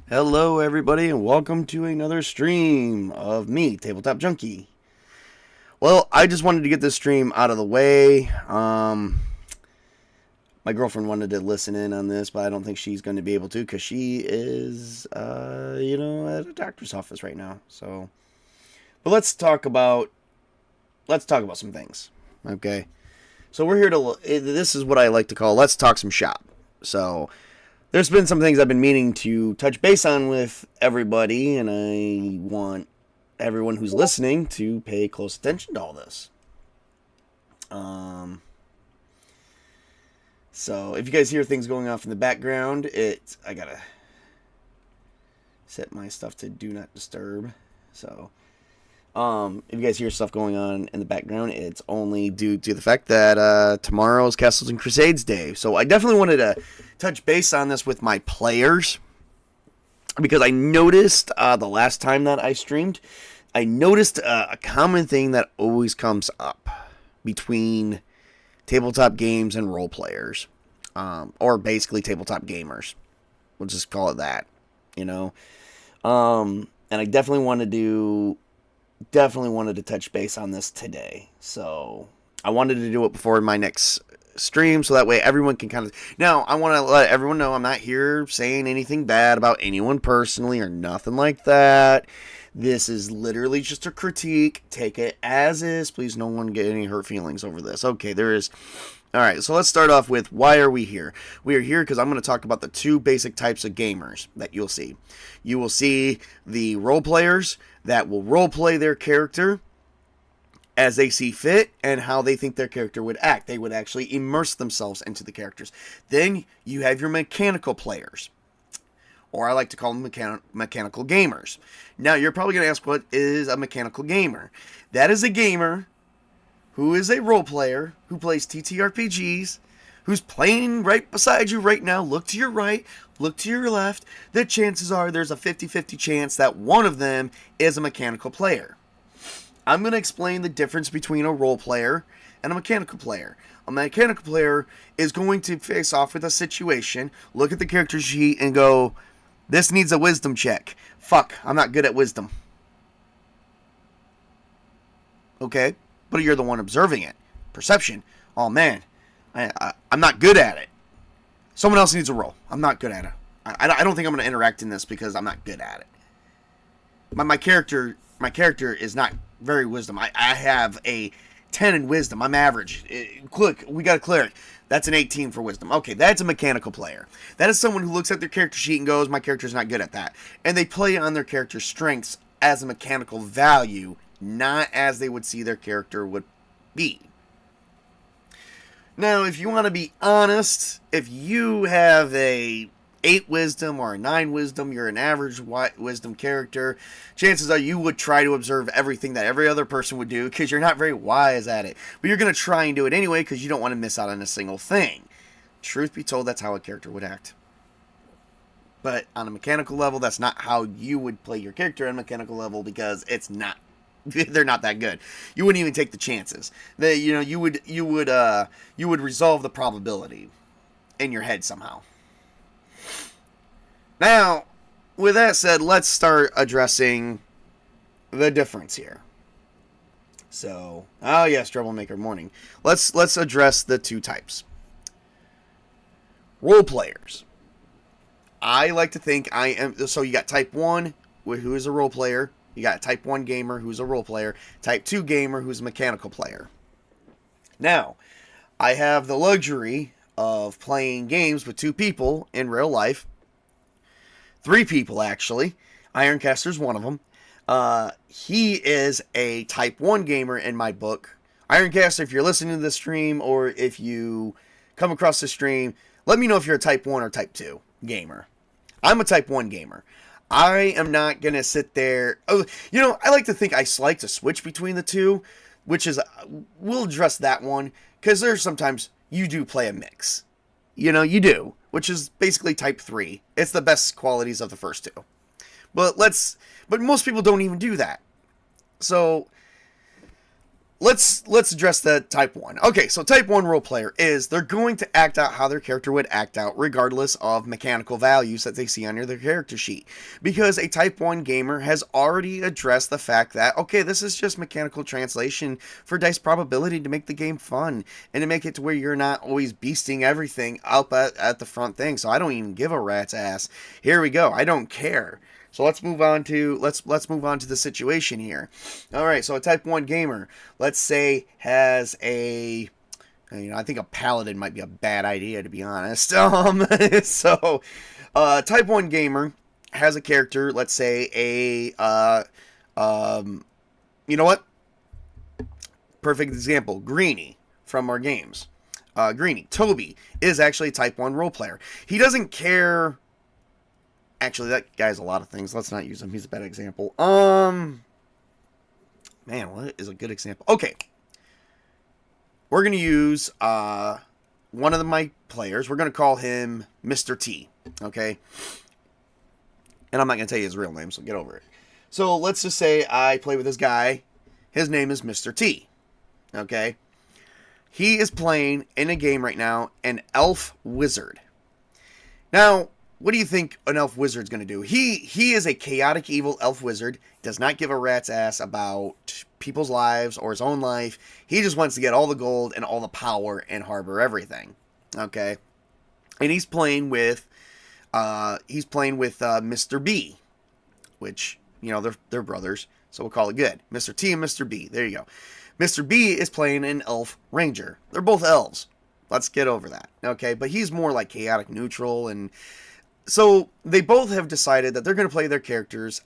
Hello, everybody, and welcome to another stream of me, Tabletop Junkie. Well, I just wanted to get this stream out of the way. My girlfriend wanted to listen in on this, but I don't think she's going to be able to because she is, at a doctor's office right now. So, but let's talk about some things. Okay, so we're here to. This is what I like to call "Let's Talk Some Shop." So. There's been some things I've been meaning to touch base on with everybody, and I want everyone who's listening to pay close attention to all this. So if you guys hear things going off in the background, I gotta set my stuff to do not disturb. So if you guys hear stuff going on in the background, it's only due to the fact that tomorrow's Castles and Crusades Day. So I definitely wanted to touch base on this with my players because I noticed the last time that I streamed, I noticed a common thing that always comes up between tabletop games and role players, or basically tabletop gamers. We'll just call it that, and I definitely wanted to touch base on this today. So I wanted to do it before my next stream so that way everyone can kind of... Now, I want to let everyone know I'm not here saying anything bad about anyone personally or nothing like that. This is literally just a critique. Take it as is. Please, no one get any hurt feelings over this. Okay, there is... Alright, so let's start off with why are we here? We are here because I'm going to talk about the two basic types of gamers that you'll see. You will see the role players that will role play their character as they see fit and how they think their character would act. They would actually immerse themselves into the characters. Then you have your mechanical players, or I like to call them mechanical gamers. Now, you're probably going to ask, what is a mechanical gamer? That is a gamer who is a role player who plays TTRPGs, who's playing right beside you right now. Look to your right, look to your left. The chances are there's a 50-50 chance that one of them is a mechanical player. I'm going to explain the difference between a role player and a mechanical player. A mechanical player is going to face off with a situation, look at the character sheet, and go, this needs a wisdom check. Fuck, I'm not good at wisdom. Okay, but you're the one observing it. Perception. Oh man, I'm not good at it. Someone else needs a roll. I'm not good at it. I don't think I'm going to interact in this because I'm not good at it. My character is not very wisdom. I have a 10 in wisdom. I'm average. We got a cleric. That's an 18 for wisdom. Okay, that's a mechanical player. That is someone who looks at their character sheet and goes, my character's not good at that. And they play on their character's strengths as a mechanical value, not as they would see their character would be. Now, if you want to be honest, if you have a 8 wisdom or a 9 wisdom, you're an average wisdom character, chances are you would try to observe everything that every other person would do because you're not very wise at it. But you're going to try and do it anyway because you don't want to miss out on a single thing. Truth be told, that's how a character would act. But on a mechanical level, that's not how you would play your character on a mechanical level because it's not. They're not that good. You wouldn't even take the chances. You would resolve the probability in your head somehow. Now, with that said, let's start addressing the difference here. So, oh yes, Troublemaker Morning. Let's address the two types. Role players. I like to think I am. So you got type 1, who is a role player. You got type 1 gamer, who's a role player. Type 2 gamer, who's a mechanical player. Now, I have the luxury of playing games with 2 people in real life. 3 people, actually. Ironcaster's one of them. He is a type 1 gamer in my book. Ironcaster, if you're listening to this stream or if you come across the stream, let me know if you're a type 1 or type 2 gamer. I'm a type 1 gamer. I am not going to sit there... I like to think I like to switch between the two, which is... We'll address that one, because there's sometimes you do play a mix. You do, which is basically type 3. It's the best qualities of the first two. But most people don't even do that. So, let's address the type 1. Okay, so type 1 role player is they're going to act out how their character would act out regardless of mechanical values that they see on their character sheet. Because a type 1 gamer has already addressed the fact that, okay, this is just mechanical translation for dice probability to make the game fun and to make it to where you're not always beasting everything up at the front thing. So I don't even give a rat's ass. Here we go. I don't care. So let's move on to the situation here. All right, so a type 1 gamer, let's say, has a, I think a paladin might be a bad idea, to be honest. So type 1 gamer has a character, let's say you know what? Perfect example, Greenie from our games. Greenie, Tobey, is actually a type 1 role player. He doesn't care. Actually, that guy's a lot of things. Let's not use him. He's a bad example. Man, what is a good example? Okay. We're going to use one of my players. We're going to call him Mr. T. Okay? And I'm not going to tell you his real name, so get over it. So let's just say I play with this guy. His name is Mr. T. Okay? He is playing in a game right now an elf wizard. Now, what do you think an elf wizard's going to do? He is a chaotic evil elf wizard, does not give a rat's ass about people's lives or his own life. He just wants to get all the gold and all the power and harbor everything. Okay? And he's playing with Mr. B, which, they're brothers, so we'll call it good. Mr. T and Mr. B. There you go. Mr. B is playing an elf ranger. They're both elves. Let's get over that. Okay? But he's more like chaotic neutral, and so they both have decided that they're going to play their characters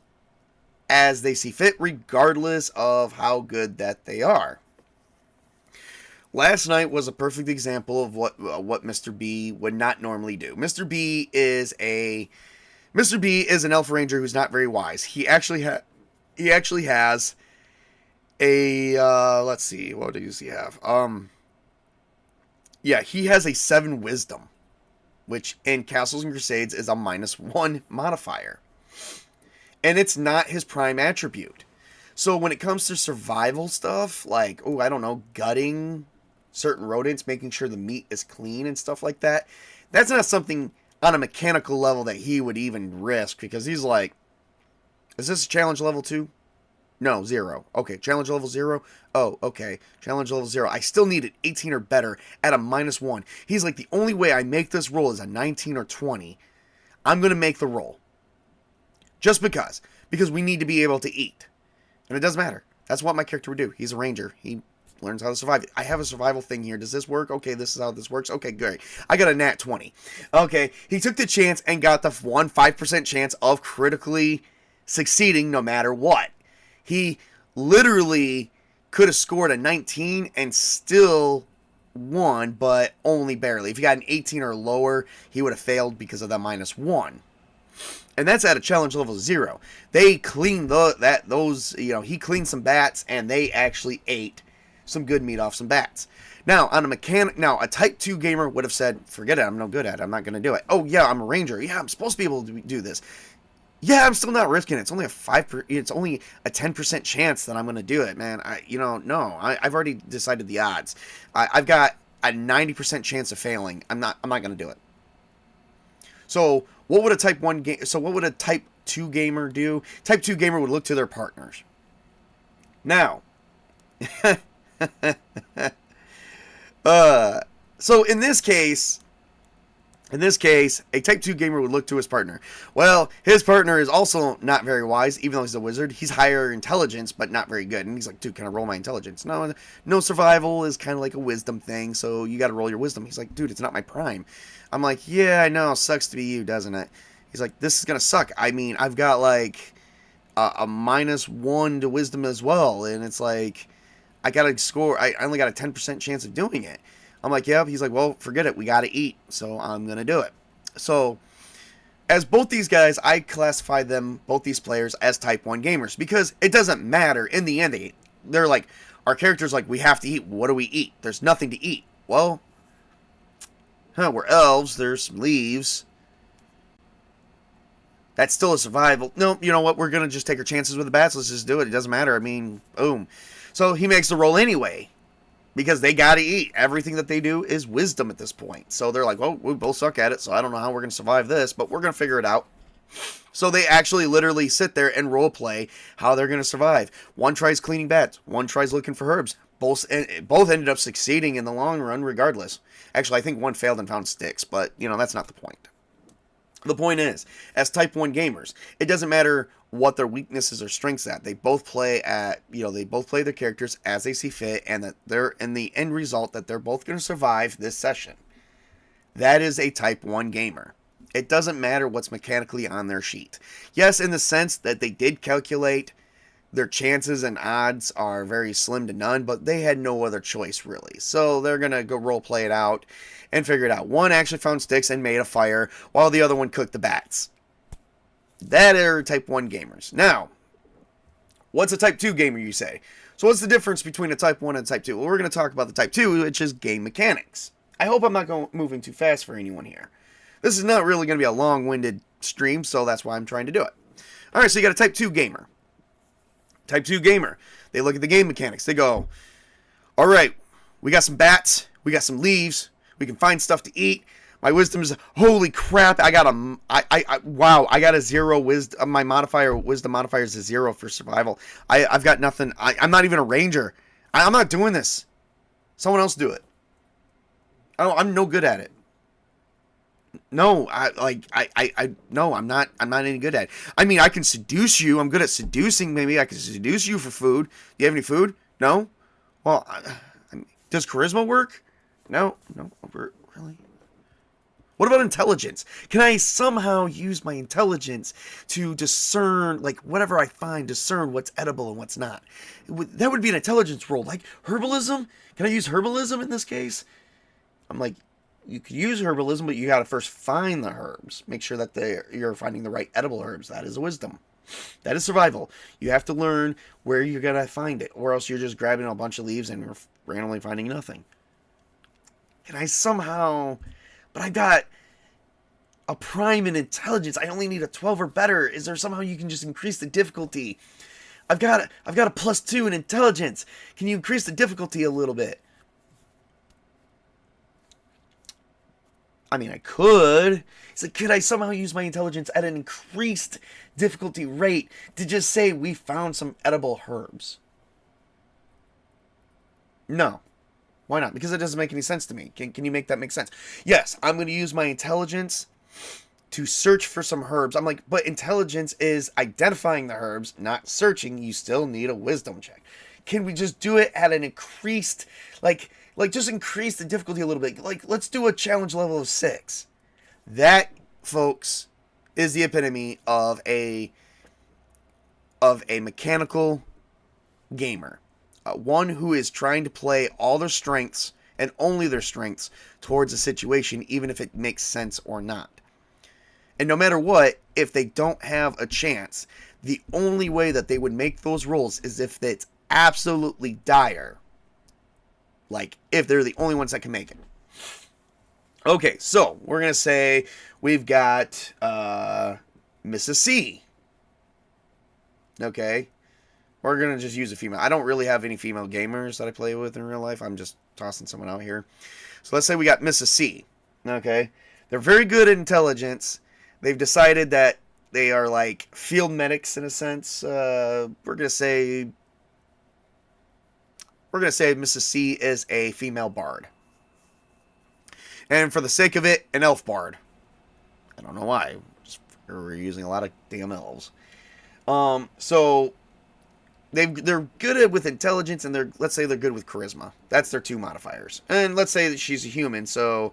as they see fit, regardless of how good that they are. Last night was a perfect example of what Mr. B would not normally do. Mr. B is an elf ranger who's not very wise. He actually has a let's see, what does he have? Yeah, he has a 7 wisdom, which in Castles and Crusades is a -1 modifier. And it's not his prime attribute. So when it comes to survival stuff, like, I don't know, gutting certain rodents, making sure the meat is clean and stuff like that, that's not something on a mechanical level that he would even risk, because he's like, is this a challenge level 2? No, 0. Okay, challenge level 0? Oh, okay. Challenge level 0. I still need an 18 or better at a -1. He's like, the only way I make this roll is a 19 or 20. I'm going to make the roll. Just because. Because we need to be able to eat. And it doesn't matter. That's what my character would do. He's a ranger. He learns how to survive. I have a survival thing here. Does this work? Okay, this is how this works. Okay, great. I got a nat 20. Okay, he took the chance and got the 5% chance of critically succeeding no matter what. He literally could have scored a 19 and still won, but only barely. If he got an 18 or lower, he would have failed because of that -1. And that's at a challenge level 0. They cleaned he cleaned some bats, and they actually ate some good meat off some bats. Now, a type 2 gamer would have said, forget it, I'm no good at it, I'm not going to do it. Oh yeah, I'm a ranger. Yeah, I'm supposed to be able to do this. Yeah, I'm still not risking it. It's only it's only a 10% chance that I'm going to do it, man. I've already decided the odds. I've got a 90% chance of failing. I'm not going to do it. So, what would a type 2 gamer do? Type 2 gamer would look to their partners. Now, so in this case, a type 2 gamer would look to his partner. Well, his partner is also not very wise, even though he's a wizard. He's higher intelligence, but not very good. And he's like, dude, can I roll my intelligence? No, survival is kind of like a wisdom thing, so you got to roll your wisdom. He's like, dude, it's not my prime. I'm like, yeah, I know, sucks to be you, doesn't it? He's like, this is going to suck. I mean, I've got like a -1 to wisdom as well, and it's like, I got to score, I only got a 10% chance of doing it. I'm like, yeah. He's like, well, forget it. We got to eat. So I'm going to do it. So as both these guys, I classify both these players as type 1 gamers, because it doesn't matter. In the end, they're like, our character's like, we have to eat. What do we eat? There's nothing to eat. Well, we're elves. There's some leaves. That's still a survival. No, you know what? We're going to just take our chances with the bats. Let's just do it. It doesn't matter. I mean, boom. So he makes the roll anyway because they got to eat. Everything that they do is wisdom at this point. So they're like, well, we both suck at it, so I don't know how we're going to survive this, but we're going to figure it out. So they actually literally sit there and role play how they're going to survive. One tries cleaning bats. One tries looking for herbs. Both ended up succeeding in the long run regardless. Actually, I think one failed and found sticks, but, that's not the point. The point is, as Type 1 gamers, it doesn't matter what their weaknesses or strengths at. They both play their characters as they see fit, and that they're in the end result that they're both going to survive this session. That is a Type 1 gamer. It doesn't matter what's mechanically on their sheet. Yes, in the sense that they did calculate their chances and odds are very slim to none, but they had no other choice, really. So they're going to go role play it out and figure it out. One actually found sticks and made a fire, while the other one cooked the bats. That are Type 1 gamers. Now, what's a Type 2 gamer, you say? So what's the difference between a Type 1 and a Type 2? Well, we're going to talk about the Type 2, which is game mechanics. I hope I'm not moving too fast for anyone here. This is not really going to be a long-winded stream, so that's why I'm trying to do it. Alright, so you got a Type 2 gamer. Type 2 gamer. They look at the game mechanics. They go, alright, we got some bats, we got some leaves, we can find stuff to eat. My wisdom is, holy crap, I got a 0 wisdom. My wisdom modifier is a 0 for survival. I've got nothing. I'm not even a ranger. I'm not doing this. Someone else do it. I'm no good at it. No, no, I'm not any good at it. I mean, I can seduce you. I'm good at seducing. Maybe I can seduce you for food. Do you have any food? No? Well, does charisma work? No, really? What about intelligence? Can I somehow use my intelligence to discern, like, whatever I find, discern what's edible and what's not? That would be an intelligence roll. Like, herbalism? Can I use herbalism in this case? I'm like, you could use herbalism, but you got to first find the herbs. Make sure that you're finding the right edible herbs. That is wisdom. That is survival. You have to learn where you're going to find it, or else you're just grabbing a bunch of leaves and randomly finding nothing. Can I somehow... But I got a prime in intelligence. I only need a 12 or better. Is there somehow you can just increase the difficulty? I've got a +2 in intelligence. Can you increase the difficulty a little bit? I mean, I could. It's like, could I somehow use my intelligence at an increased difficulty rate to just say we found some edible herbs? No. Why not? Because it doesn't make any sense to me. Can you make that make sense? Yes, I'm going to use my intelligence to search for some herbs. I'm like, but intelligence is identifying the herbs, not searching. You still need a wisdom check. Can we just do it at an increased, like just increase the difficulty a little bit? Like, let's do a challenge level of 6. That, folks, is the epitome of a mechanical gamer. One who is trying to play all their strengths and only their strengths towards a situation, even if it makes sense or not. And no matter what, if they don't have a chance, the only way that they would make those rolls is if it's absolutely dire. Like, if they're the only ones that can make it. Okay, so we're going to say we've got Mrs. C. Okay. We're going to just use a female. I don't really have any female gamers that I play with in real life. I'm just tossing someone out here. So let's say we got Mrs. C. Okay. They're very good at intelligence. They've decided that they are like field medics in a sense. We're going to say Mrs. C is a female bard. And for the sake of it, an elf bard. I don't know why. Just, we're using a lot of damn elves. So they're good with intelligence, and let's say they're good with charisma. That's their 2 modifiers. And let's say that she's a human, so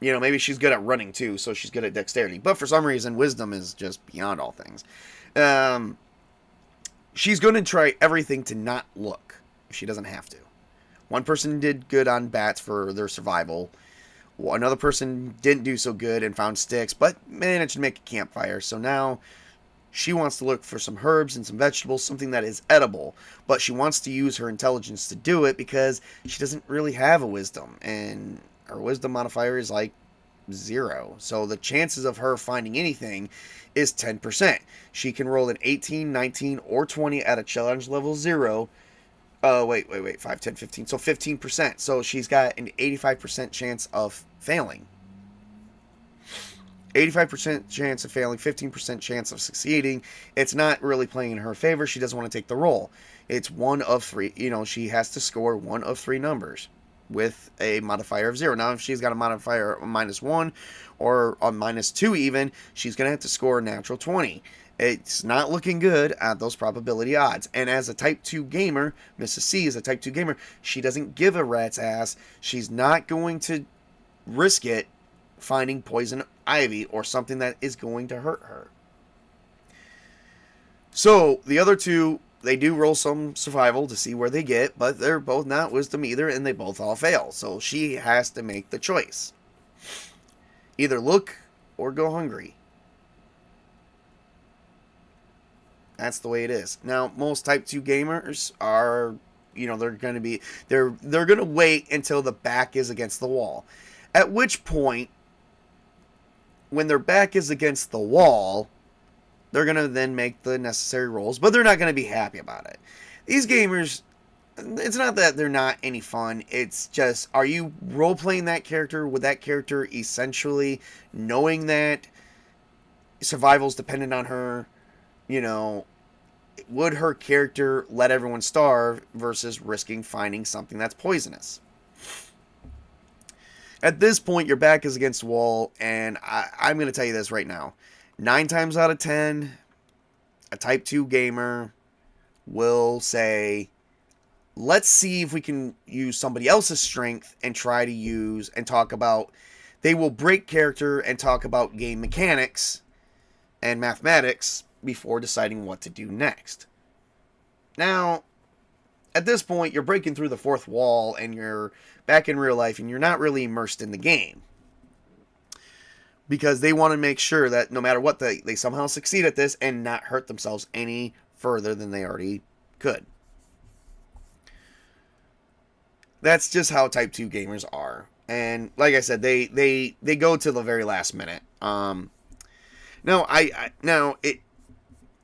maybe she's good at running too, so she's good at dexterity. But for some reason, wisdom is just beyond all things. She's going to try everything to not look if she doesn't have to. One person did good on bats for their survival. Another person didn't do so good and found sticks, but managed to make a campfire. So now she wants to look for some herbs and some vegetables, something that is edible. But she wants to use her intelligence to do it because she doesn't really have a wisdom. And her wisdom modifier is like 0. So the chances of her finding anything is 10%. She can roll an 18, 19, or 20 at a challenge level 0. Wait, 5, 10, 15. So 15%. So she's got an 85% chance of failing. 85% chance of failing, 15% chance of succeeding. It's not really playing in her favor. She doesn't want to take the roll. It's one of 3. She has to score one of 3 numbers with a modifier of 0. Now, if she's got a modifier of -1 or a -2 even, she's going to have to score a natural 20. It's not looking good at those probability odds. And as a Type 2 gamer, Mrs. C is a Type 2 gamer, she doesn't give a rat's ass. She's not going to risk it finding poison ivy or something that is going to hurt her. So the other 2, they do roll some survival to see where they get, but they're both not wisdom either, and they both all fail. So she has to make the choice. Either look or go hungry. That's the way it is. Now, most Type 2 gamers are, they're going to wait until the back is against the wall. At which point, when their back is against the wall, they're going to then make the necessary rolls, but they're not going to be happy about it. These gamers, it's not that they're not any fun. It's just, are you role-playing that character with that character essentially knowing that survival's dependent on her? Would her character let everyone starve versus risking finding something that's poisonous? At this point, your back is against the wall, and I'm going to tell you this right now. 9 times out of 10, a Type 2 gamer will say, let's see if we can use somebody else's strength and try to use and talk about, they will break character and talk about game mechanics and mathematics before deciding what to do next. Now, at this point, you're breaking through the 4th wall and you're back in real life and you're not really immersed in the game. Because they want to make sure that no matter what, they somehow succeed at this and not hurt themselves any further than they already could. That's just how Type 2 gamers are. And like I said, they go to the very last minute. Now,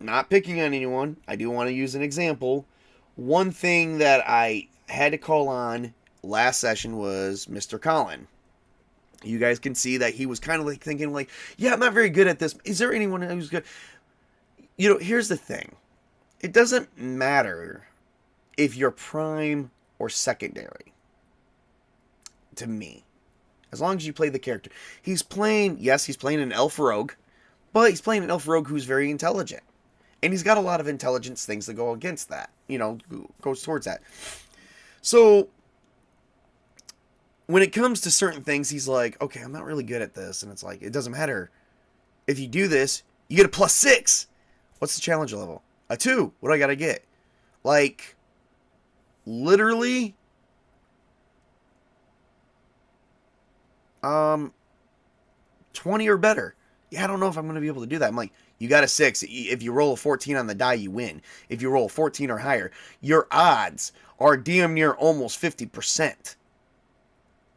not picking on anyone, I do want to use an example. One thing that I had to call on last session was Mr. Colin. You guys can see that he was kind of thinking yeah, I'm not very good at this. Is there anyone who's good? Here's the thing. It doesn't matter if you're prime or secondary to me. As long as you play the character. He's playing an elf rogue, but he's playing an elf rogue who's very intelligent. And he's got a lot of intelligence things that go against that. Goes towards that. So, when it comes to certain things, he's like, okay, I'm not really good at this. And it's like, it doesn't matter. If you do this, you get a +6. What's the challenge level? A 2. What do I got to get? Literally, 20 or better. Yeah, I don't know if I'm going to be able to do that. I'm like, you got a 6. If you roll a 14 on the die, you win. If you roll a 14 or higher, your odds are damn near almost 50%.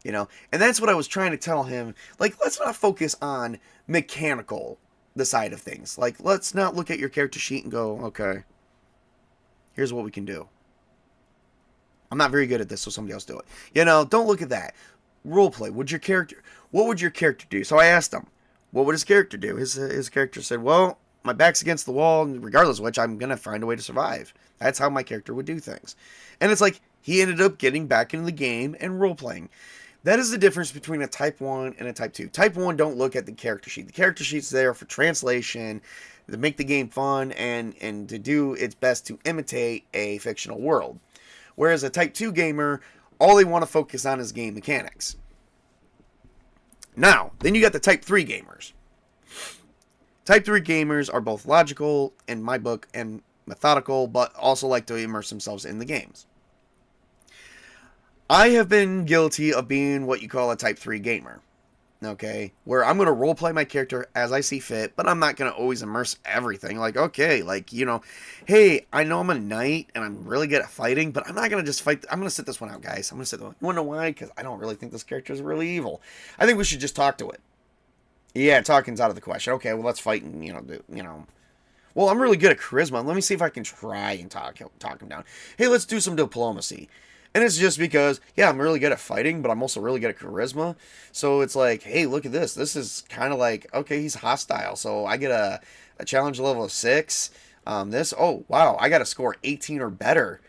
And that's what I was trying to tell him. Let's not focus on mechanical, the side of things. Let's not look at your character sheet and go, okay, here's what we can do. I'm not very good at this, so somebody else do it. Don't look at that. Roleplay. What would your character do? So I asked him, what would his character do? His character said, well, my back's against the wall, and regardless of which, I'm going to find a way to survive. That's how my character would do things. And it's like, he ended up getting back into the game and role-playing. That is the difference between a Type 1 and a Type 2. Type 1 don't look at the character sheet. The character sheet's there for translation, to make the game fun, and to do its best to imitate a fictional world. Whereas a Type 2 gamer, all they want to focus on is game mechanics. Now, then you got the Type 3 gamers. Type 3 gamers are both logical, in my book, and methodical, but also like to immerse themselves in the games. I have been guilty of being what you call a Type 3 gamer. Okay? Where I'm going to roleplay my character as I see fit, but I'm not going to always immerse everything. Hey, I know I'm a knight, and I'm really good at fighting, but I'm not going to just fight. I'm going to sit this one out, guys. I'm going to sit this one. You want to know why? Because I don't really think this character is really evil. I think we should just talk to it. Yeah, talking's out of the question. Okay, well, let's fight and, Well, I'm really good at charisma. Let me see if I can try and talk him down. Hey, let's do some diplomacy. And it's just because, yeah, I'm really good at fighting, but I'm also really good at charisma. So it's like, hey, look at this. This is kind of like, okay, he's hostile. So I get a challenge level of 6. Oh, wow, I got to score 18 or better,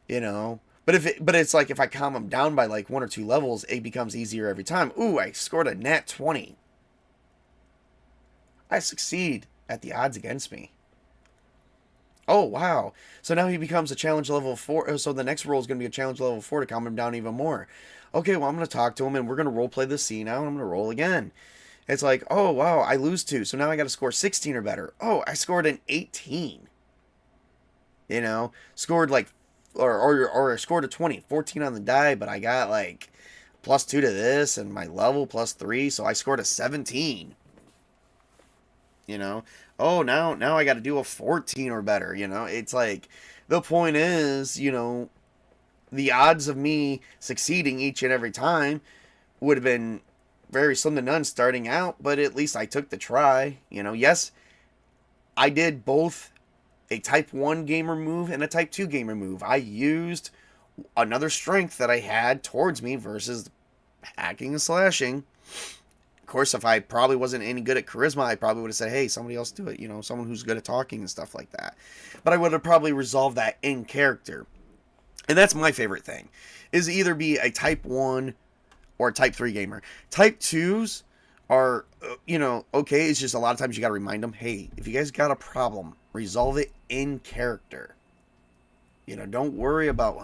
you know. But it's like if I calm him down by like 1 or 2 levels, it becomes easier every time. Ooh, I scored a nat 20. I succeed at the odds against me. Oh, wow. So now he becomes a challenge level 4. So the next roll is going to be a challenge level 4 to calm him down even more. Okay, well, I'm going to talk to him and we're going to role play this scene now and I'm going to roll again. It's like, oh, wow, I lose 2. So now I got to score 16 or better. Oh, I scored an 18. Scored like, or I scored a 20, 14 on the die, but I got like +2 to this and my level +3. So I scored a 17. you know oh, now I got to do a 14 or better. It's like the point is, the odds of me succeeding each and every time would have been very slim to none starting out, but at least I took the try. Yes, I did both a type 1 gamer move and a type 2 gamer move. I used another strength that I had towards me versus hacking and slashing. Of course, if I probably wasn't any good at charisma, I probably would have said, hey, somebody else do it. Someone who's good at talking and stuff like that. But I would have probably resolved that in character. And that's my favorite thing, is either be a type 1 or a type 3 gamer. Type 2s are, okay. It's just a lot of times you got to remind them, hey, if you guys got a problem, resolve it in character. Don't worry about,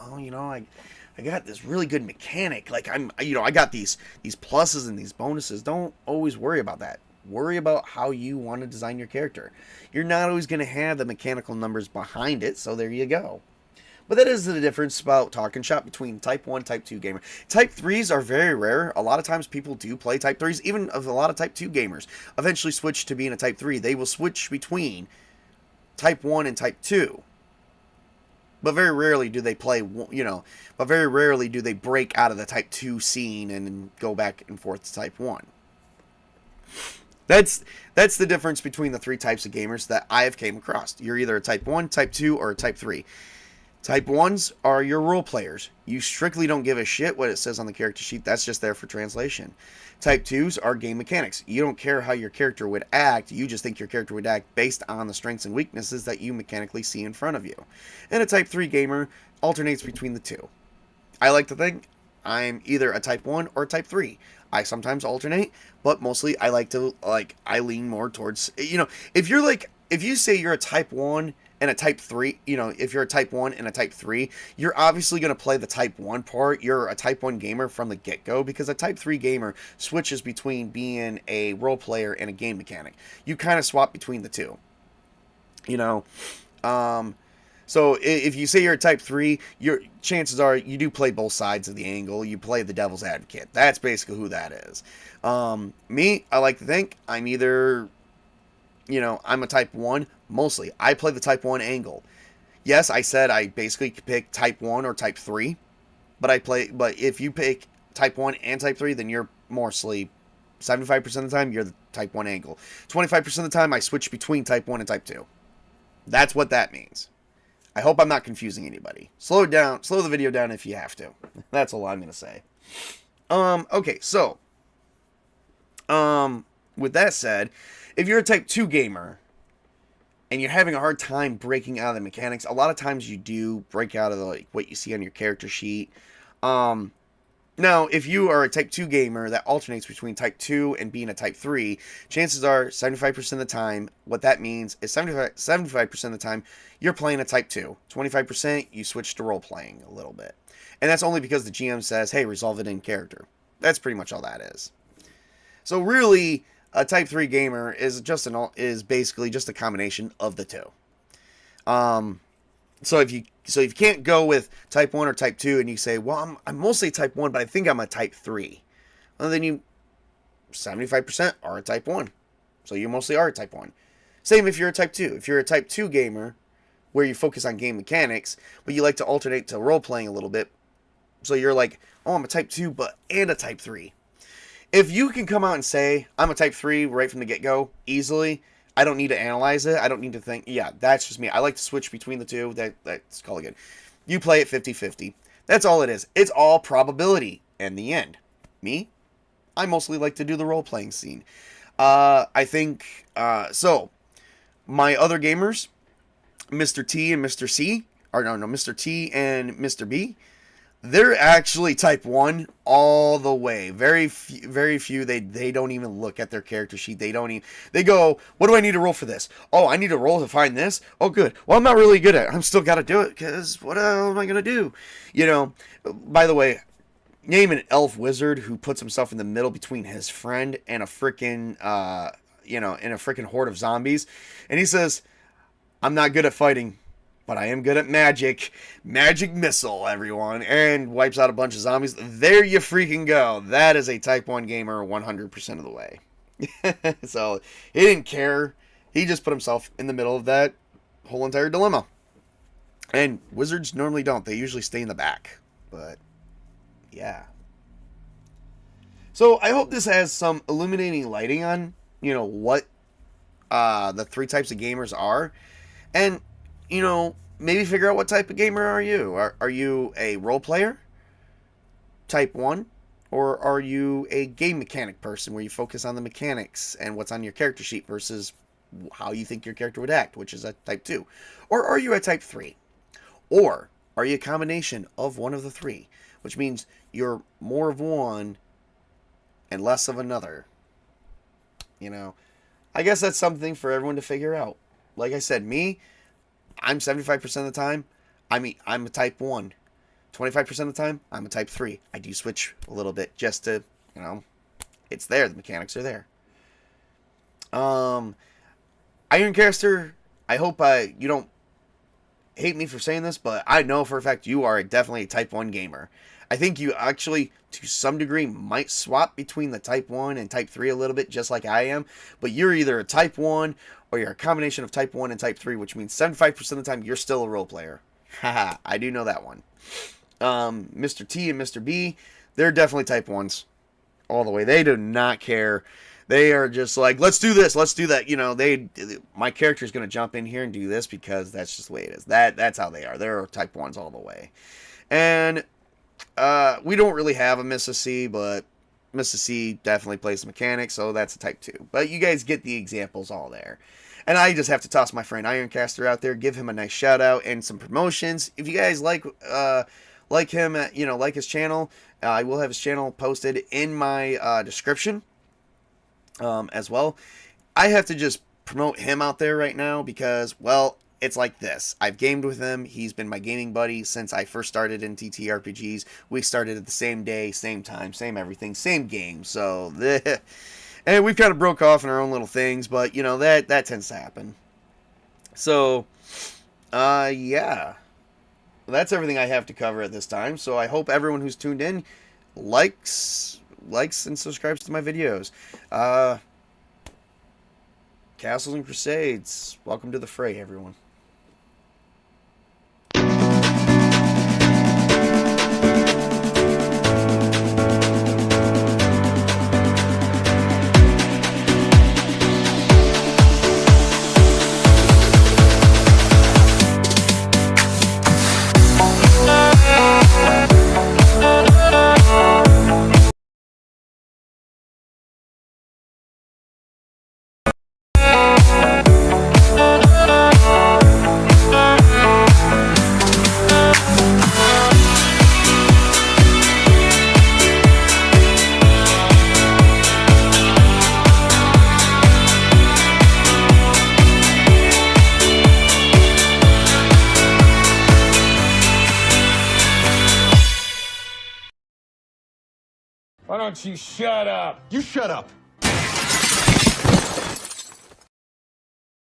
I got this really good mechanic. Like I got these pluses and these bonuses. Don't always worry about that. Worry about how you want to design your character. You're not always going to have the mechanical numbers behind it, so there you go. But that is the difference about talking shop between type 1, type 2 gamer. Type 3s are very rare. A lot of times people do play type 3s. Even of a lot of type 2 gamers eventually switch to being a type 3. They will switch between type 1 and type 2. But very rarely do they but very rarely do they break out of the type 2 scene and go back and forth to type 1. That's the difference between the 3 types of gamers that I have came across. You're either a type 1, type 2, or a type 3. Type 1s are your role players. You strictly don't give a shit what it says on the character sheet. That's just there for translation. Type 2s are game mechanics. You don't care how your character would act. You just think your character would act based on the strengths and weaknesses that you mechanically see in front of you. And a Type 3 gamer alternates between the two. I like to think I'm either a Type 1 or a Type 3. I sometimes alternate, but mostly I lean more towards, if you say you're a Type 1 and a type 3, if you're a type 1 and a type 3, you're obviously going to play the type 1 part. You're a type 1 gamer from the get-go, because a type 3 gamer switches between being a role player and a game mechanic. You kind of swap between the two. So if you say you're a type 3, your chances are you do play both sides of the angle. You play the devil's advocate. That's basically who that is. Me, I like to think I'm either, I'm a type 1. Mostly, I play the type 1 angle. Yes, I said I basically pick type 1 or type 3, but if you pick type 1 and type 3, then you're mostly 75% of the time you're the type 1 angle. 25% of the time I switch between type 1 and type 2. That's what that means. I hope I'm not confusing anybody. Slow the video down if you have to. That's all I'm going to say. Okay, so with that said, if you're a type 2 gamer and you're having a hard time breaking out of the mechanics, a lot of times you do break out of what you see on your character sheet. Now, if you are a type 2 gamer that alternates between type 2 and being a type 3, chances are 75% of the time, what that means is 75% of the time, you're playing a type 2. 25%, you switch to role playing a little bit. And that's only because the GM says, hey, resolve it in character. That's pretty much all that is. So really, a type 3 gamer is basically just a combination of the two. So if you can't go with type 1 or type 2 and you say, well, I'm mostly type 1, but I think I'm a type 3. Well, then you 75% are a type 1. So you mostly are a type 1. Same if you're a type 2. If you're a type 2 gamer where you focus on game mechanics, but you like to alternate to role playing a little bit. So you're like, oh, I'm a type 2 and a type 3. if you can come out and say, I'm a type 3 right from the get-go, easily, I don't need to analyze it. I don't need to think, yeah, that's just me. I like to switch between the two. That's called good. You play it 50-50. That's all it is. It's all probability in the end. Me, I mostly like to do the role-playing scene. I think, so, my other gamers, Mr. T and Mr. C, or no, Mr. T and Mr. B, they're actually type 1 all the way. Very few, they don't even look at their character sheet. They don't even, they go, what do I need to roll for this? Oh, I need to roll to find this? Oh, good. Well, I'm not really good at it. I'm still got to do it, because what am I going to do? You know, by the way, name an elf wizard who puts himself in the middle between his friend and a freaking, in a freaking horde of zombies. And he says, I'm not good at fighting, but I am good at magic. Magic missile, everyone. And wipes out a bunch of zombies. There you freaking go. That is a type 1 gamer 100% of the way. So, he didn't care. He just put himself in the middle of that whole entire dilemma. And wizards normally don't. They usually stay in the back. But, yeah. So, I hope this has some illuminating lighting on, what the 3 types of gamers are. And, maybe figure out what type of gamer are you. Are you a role player? Type 1? Or are you a game mechanic person where you focus on the mechanics and what's on your character sheet versus how you think your character would act, which is a type 2? Or are you a type 3? Or are you a combination of one of the 3? Which means you're more of one and less of another. I guess that's something for everyone to figure out. Like I said, I'm 75% of the time, I'm a type 1. 25% of the time, I'm a type 3. I do switch a little bit just to, it's there. The mechanics are there. Ironcaster, I hope you don't hate me for saying this, but I know for a fact you are definitely a type 1 gamer. I think you actually, to some degree, might swap between the type 1 and type 3 a little bit, just like I am. But you're either a type 1 or you're a combination of type 1 and type 3, which means 75% of the time you're still a role player. Haha, I do know that one. Mr. T and Mr. B, they're definitely type 1s all the way. They do not care. They are just like, let's do this, let's do that. My character is going to jump in here and do this because that's just the way it is. That's how they are. They're type 1s all the way. And we don't really have a Mrs. C, but Mrs. C definitely plays the mechanics, so that's a type 2. But you guys get the examples all there. And I just have to toss my friend Ironcaster out there, give him a nice shout out and some promotions. If you guys like him, like his channel, I will have his channel posted in my description as well. I have to just promote him out there right now because, well, it's like this. I've gamed with him. He's been my gaming buddy since I first started in TTRPGs. We started at the same day, same time, same everything, same game. So, and we've kind of broke off in our own little things, but, that tends to happen. So, yeah. That's everything I have to cover at this time. So, I hope everyone who's tuned in likes and subscribes to my videos. Castles and Crusades. Welcome to the fray, everyone. Why don't you shut up? You shut up.